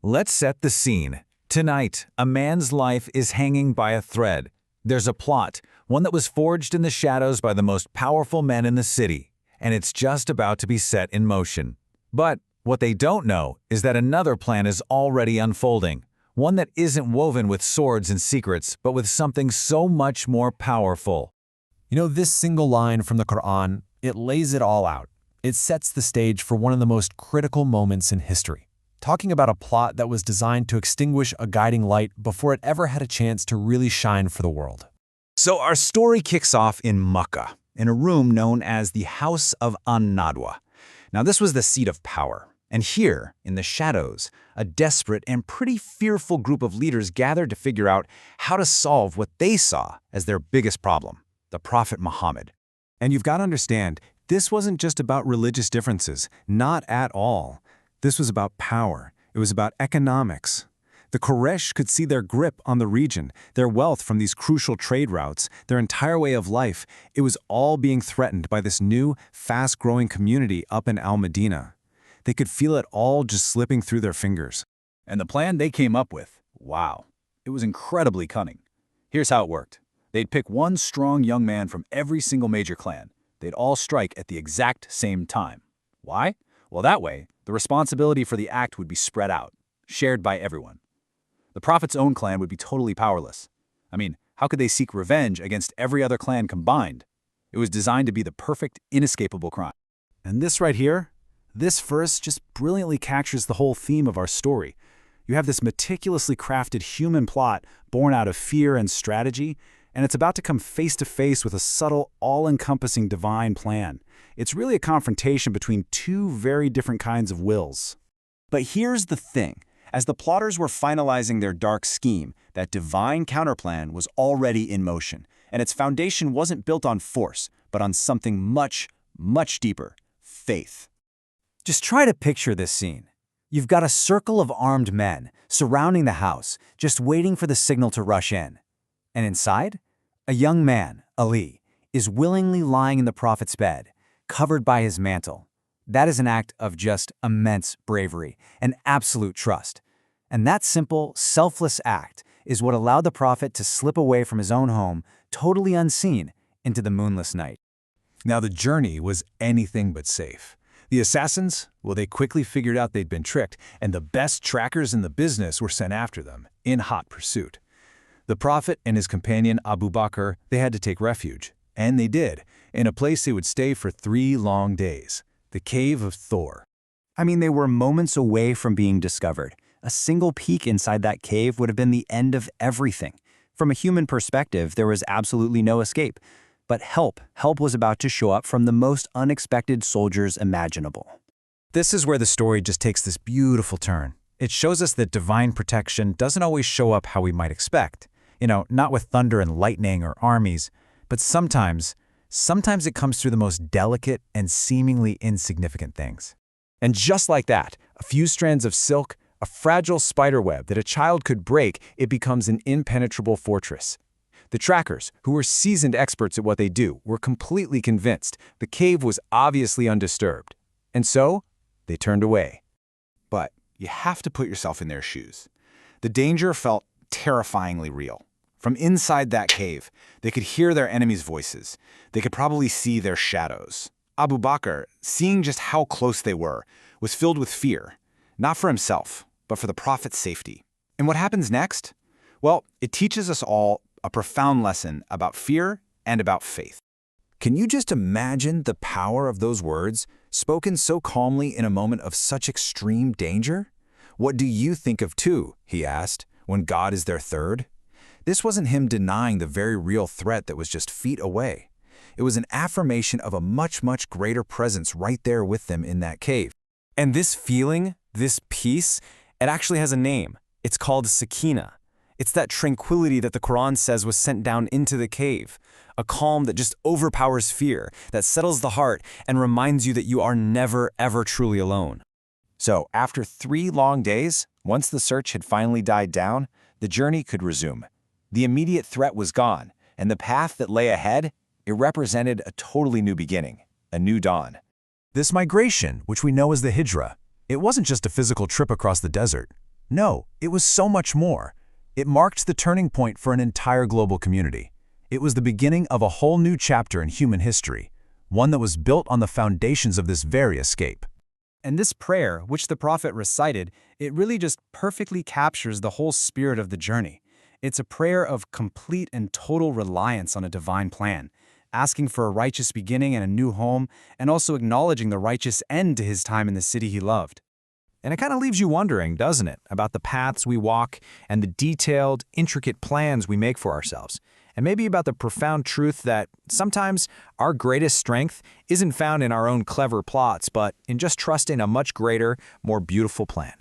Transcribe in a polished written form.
Let's set the scene. Tonight, a man's life is hanging by a thread. There's a plot, one that was forged in the shadows by the most powerful men in the city, and it's just about to be set in motion. But what they don't know is that another plan is already unfolding, one that isn't woven with swords and secrets, but with something so much more powerful. This single line from the Quran, it lays it all out. It sets the stage for one of the most critical moments in history, talking about a plot that was designed to extinguish a guiding light before it ever had a chance to really shine for the world. So our story kicks off in Makkah, in a room known as the House of An-Nadwa. Now this was the seat of power, and here, in the shadows, a desperate and pretty fearful group of leaders gathered to figure out how to solve what they saw as their biggest problem, the Prophet Muhammad. And you've got to understand, this wasn't just about religious differences, not at all. This was about power. It was about economics. The Quraish could see their grip on the region, their wealth from these crucial trade routes, their entire way of life. It was all being threatened by this new, fast-growing community up in Al-Medina. They could feel it all just slipping through their fingers. And the plan they came up with, wow, it was incredibly cunning. Here's how it worked. They'd pick one strong young man from every single major clan. They'd all strike at the exact same time. Why? Well, that way, the responsibility for the act would be spread out, shared by everyone. The Prophet's own clan would be totally powerless. I mean, how could they seek revenge against every other clan combined? It was designed to be the perfect, inescapable crime. And this right here, this verse just brilliantly captures the whole theme of our story. You have this meticulously crafted human plot born out of fear and strategy, and it's about to come face to face with a subtle, all-encompassing divine plan. It's really a confrontation between two very different kinds of wills. But here's the thing. As the plotters were finalizing their dark scheme, that divine counterplan was already in motion, and its foundation wasn't built on force, but on something much, much deeper: faith. Just try to picture this scene. You've got a circle of armed men surrounding the house, just waiting for the signal to rush in. And inside, a young man, Ali, is willingly lying in the Prophet's bed, covered by his mantle. That is an act of just immense bravery and absolute trust. And that simple, selfless act is what allowed the Prophet to slip away from his own home, totally unseen, into the moonless night. Now the journey was anything but safe. The assassins, well, they quickly figured out they'd been tricked, and the best trackers in the business were sent after them, in hot pursuit. The Prophet and his companion Abu Bakr, they had to take refuge, and they did, in a place they would stay for 3 long days, the Cave of Thaur. I mean, they were moments away from being discovered. A single peek inside that cave would have been the end of everything. From a human perspective, there was absolutely no escape. But help was about to show up from the most unexpected soldiers imaginable. This is where the story just takes this beautiful turn. It shows us that divine protection doesn't always show up how we might expect. Not with thunder and lightning or armies, but sometimes it comes through the most delicate and seemingly insignificant things. And just like that, a few strands of silk, a fragile spider web that a child could break, it becomes an impenetrable fortress. The trackers, who were seasoned experts at what they do, were completely convinced the cave was obviously undisturbed. And so, they turned away. But you have to put yourself in their shoes. The danger felt terrifyingly real. From inside that cave, they could hear their enemies' voices. They could probably see their shadows. Abu Bakr, seeing just how close they were, was filled with fear, not for himself, but for the Prophet's safety. And what happens next? Well, it teaches us all a profound lesson about fear and about faith. Can you just imagine the power of those words, spoken so calmly in a moment of such extreme danger? What do you think of two, he asked, when God is their third? This wasn't him denying the very real threat that was just feet away. It was an affirmation of a much, much greater presence right there with them in that cave. And this feeling, this peace, it actually has a name. It's called Sakina. It's that tranquility that the Quran says was sent down into the cave, a calm that just overpowers fear, that settles the heart and reminds you that you are never, ever truly alone. So, after 3 long days, once the search had finally died down, the journey could resume. The immediate threat was gone, and the path that lay ahead, it represented a totally new beginning, a new dawn. This migration, which we know as the Hijrah, it wasn't just a physical trip across the desert. No, it was so much more. It marked the turning point for an entire global community. It was the beginning of a whole new chapter in human history, one that was built on the foundations of this very escape. And this prayer, which the prophet recited, it really just perfectly captures the whole spirit of the journey. It's a prayer of complete and total reliance on a divine plan, asking for a righteous beginning and a new home, and also acknowledging the righteous end to his time in the city he loved. And it kind of leaves you wondering, doesn't it, about the paths we walk and the detailed, intricate plans we make for ourselves. And maybe about the profound truth that sometimes our greatest strength isn't found in our own clever plots, but in just trusting a much greater, more beautiful plan.